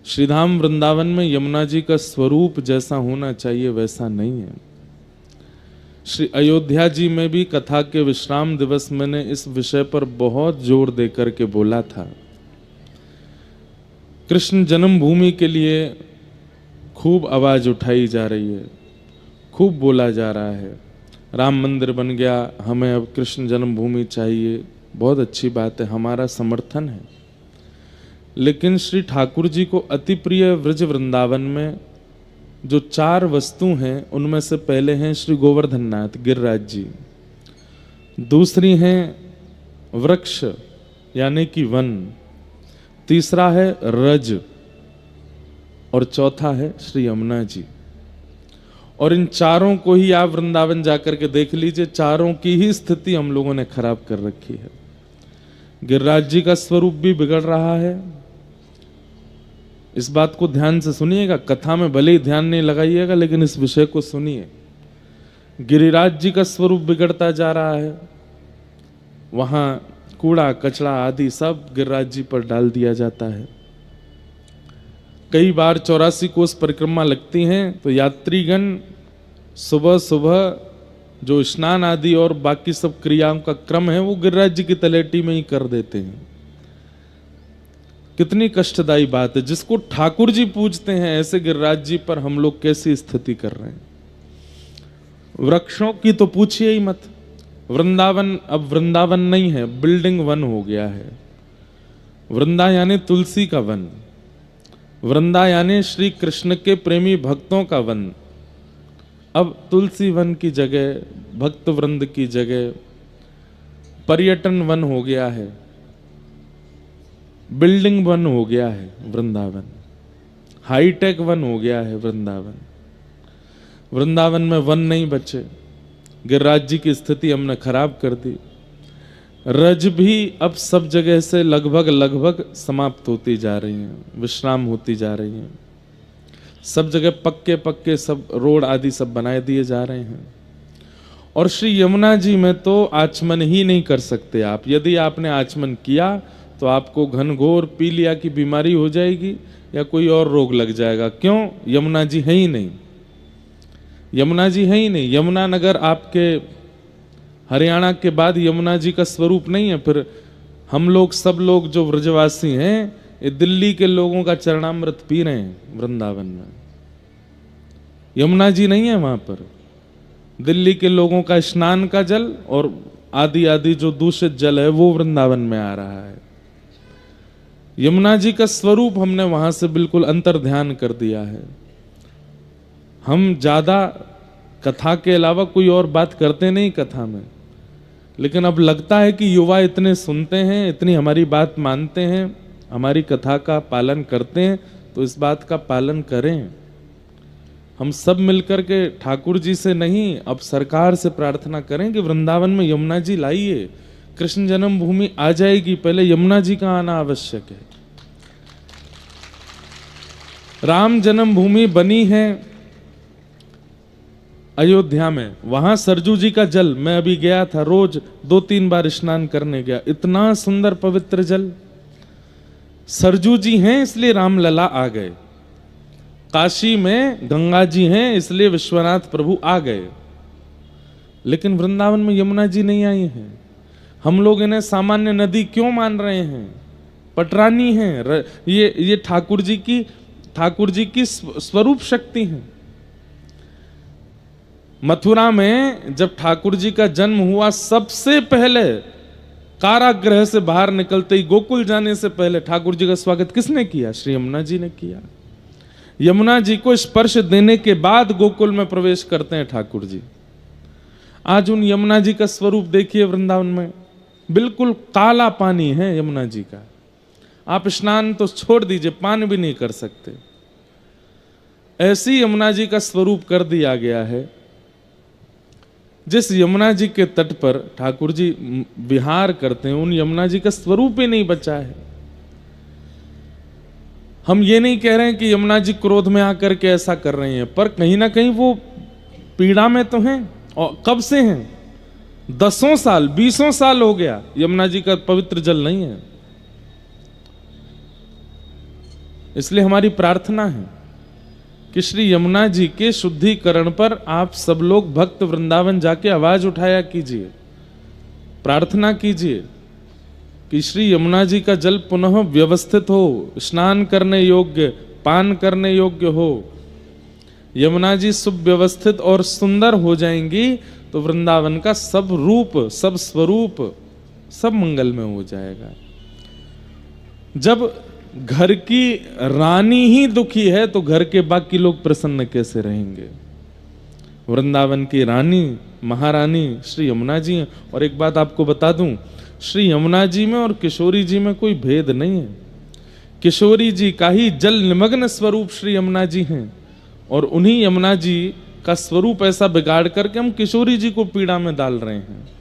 श्रीधाम वृंदावन में यमुना जी का स्वरूप जैसा होना चाहिए वैसा नहीं है। श्री अयोध्या जी में भी कथा के विश्राम दिवस मैंने इस विषय पर बहुत जोर देकर के बोला था। कृष्ण जन्मभूमि के लिए खूब आवाज उठाई जा रही है, खूब बोला जा रहा है, राम मंदिर बन गया, हमें अब कृष्ण जन्मभूमि चाहिए, बहुत अच्छी बात है, हमारा समर्थन है। लेकिन श्री ठाकुर जी को अति प्रिय व्रज वृंदावन में जो 4 वस्तु हैं उनमें से पहले हैं श्री गोवर्धन नाथ गिरिराज जी, दूसरी हैं वृक्ष यानी कि वन, तीसरा है रज और चौथा है श्री यमुना जी। और इन चारों को ही आप वृंदावन जाकर के देख लीजिए, चारों की ही स्थिति हम लोगों ने खराब कर रखी है। गिरिराज जी का स्वरूप भी बिगड़ रहा है, इस बात को ध्यान से सुनिएगा, कथा में भले ही ध्यान नहीं लगाइएगा लेकिन इस विषय को सुनिए। गिरिराज जी का स्वरूप बिगड़ता जा रहा है, वहां कूड़ा कचरा आदि सब गिरिराज जी पर डाल दिया जाता है। कई बार 84 कोस परिक्रमा लगती हैं तो यात्रीगण सुबह सुबह जो स्नान आदि और बाकी सब क्रियाओं का क्रम है वो गिरिराज जी की तलेटी में ही कर देते हैं। कितनी कष्टदायी बात है, जिसको ठाकुर जी पूजते हैं ऐसे गिरिराज जी पर हम लोग कैसी स्थिति कर रहे हैं। वृक्षों की तो पूछिए ही मत, वृंदावन अब वृंदावन नहीं है, बिल्डिंग वन हो गया है। वृंदा यानी तुलसी का वन, वृंदा यानी श्री कृष्ण के प्रेमी भक्तों का वन। अब तुलसी वन की जगह, भक्त वृंद की जगह पर्यटन वन हो गया है, बिल्डिंग वन हो गया है वृंदावन, हाईटेक वन हो गया है वृंदावन। वृंदावन में वन नहीं बचे, गिरिराज जी की स्थिति हमने खराब कर दी। रज भी अब सब जगह से लगभग समाप्त होती जा रही हैं, विश्राम होती जा रही हैं। सब जगह पक्के पक्के सब रोड आदि सब बनाए दिए जा रहे हैं। और श्री यमुना जी में तो आचमन ही नहीं कर सकते आप। यदि आपने आचमन किया तो आपको घनघोर पीलिया की बीमारी हो जाएगी या कोई और रोग लग जाएगा। क्यों? यमुना जी है ही नहीं, यमुना जी है ही नहीं। यमुना नगर आपके हरियाणा के बाद यमुना जी का स्वरूप नहीं है। फिर हम लोग सब लोग जो व्रजवासी हैं ये दिल्ली के लोगों का चरणामृत पी रहे हैं वृंदावन में, यमुना जी नहीं है वहां पर। दिल्ली के लोगों का स्नान का जल और आदि आदि जो दूषित जल है वो वृंदावन में आ रहा है। यमुना जी का स्वरूप हमने वहां से बिल्कुल अंतर ध्यान कर दिया है। हम ज्यादा कथा के अलावा कोई और बात करते नहीं कथा में, लेकिन अब लगता है कि युवा इतने सुनते हैं, इतनी हमारी बात मानते हैं, हमारी कथा का पालन करते हैं, तो इस बात का पालन करें। हम सब मिलकर के ठाकुर जी से नहीं, अब सरकार से प्रार्थना करें कि वृंदावन में यमुना जी लाइए, कृष्ण जन्मभूमि आ जाएगी, पहले यमुना जी का आना आवश्यक है। राम जन्मभूमि बनी है अयोध्या में, वहां सरजू जी का जल, मैं अभी गया था, रोज 2-3 बार स्नान करने गया, इतना सुंदर पवित्र जल। सरजू जी हैं इसलिए राम लला आ गए, काशी में गंगा जी हैं इसलिए विश्वनाथ प्रभु आ गए, लेकिन वृंदावन में यमुना जी नहीं आई हैं। हम लोग इन्हें सामान्य नदी क्यों मान रहे हैं? पटरानी हैं, ये ठाकुर जी की स्वरूप शक्ति है। मथुरा में जब ठाकुर जी का जन्म हुआ, सबसे पहले कारागृह से बाहर निकलते ही गोकुल जाने से पहले ठाकुर जी का स्वागत किसने किया? श्री यमुना जी ने किया। यमुना जी को स्पर्श देने के बाद गोकुल में प्रवेश करते हैं ठाकुर जी। आज उन यमुना जी का स्वरूप देखिए वृंदावन में, बिल्कुल काला पानी है यमुना जी का। आप स्नान तो छोड़ दीजिए, पान भी नहीं कर सकते, ऐसी यमुना जी का स्वरूप कर दिया गया है। जिस यमुना जी के तट पर ठाकुर जी विहार करते हैं, उन यमुना जी का स्वरूप ही नहीं बचा है। हम ये नहीं कह रहे हैं कि यमुना जी क्रोध में आकर के ऐसा कर रही हैं, पर कहीं ना कहीं वो पीड़ा में तो हैं। और कब से हैं? 10 साल 20 साल हो गया यमुना जी का पवित्र जल नहीं है। इसलिए हमारी प्रार्थना है कि श्री यमुना जी के शुद्धिकरण पर आप सब लोग भक्त वृंदावन जाके आवाज उठाया कीजिए, प्रार्थना कीजिए कि श्री यमुना जी का जल पुनः व्यवस्थित हो, स्नान करने योग्य, पान करने योग्य हो। यमुना जी सुव्यवस्थित और सुंदर हो जाएंगी तो वृंदावन का सब रूप, सब स्वरूप, सब मंगल में हो जाएगा। जब घर की रानी ही दुखी है तो घर के बाकी लोग प्रसन्न कैसे रहेंगे? वृंदावन की रानी, महारानी श्री यमुना जी हैं। और एक बात आपको बता दूं, श्री यमुना जी में और किशोरी जी में कोई भेद नहीं है। किशोरी जी का ही जल निमग्न स्वरूप श्री यमुना जी हैं और उन्हीं यमुना जी का स्वरूप ऐसा बिगाड़ करके हम किशोरी जी को पीड़ा में डाल रहे हैं।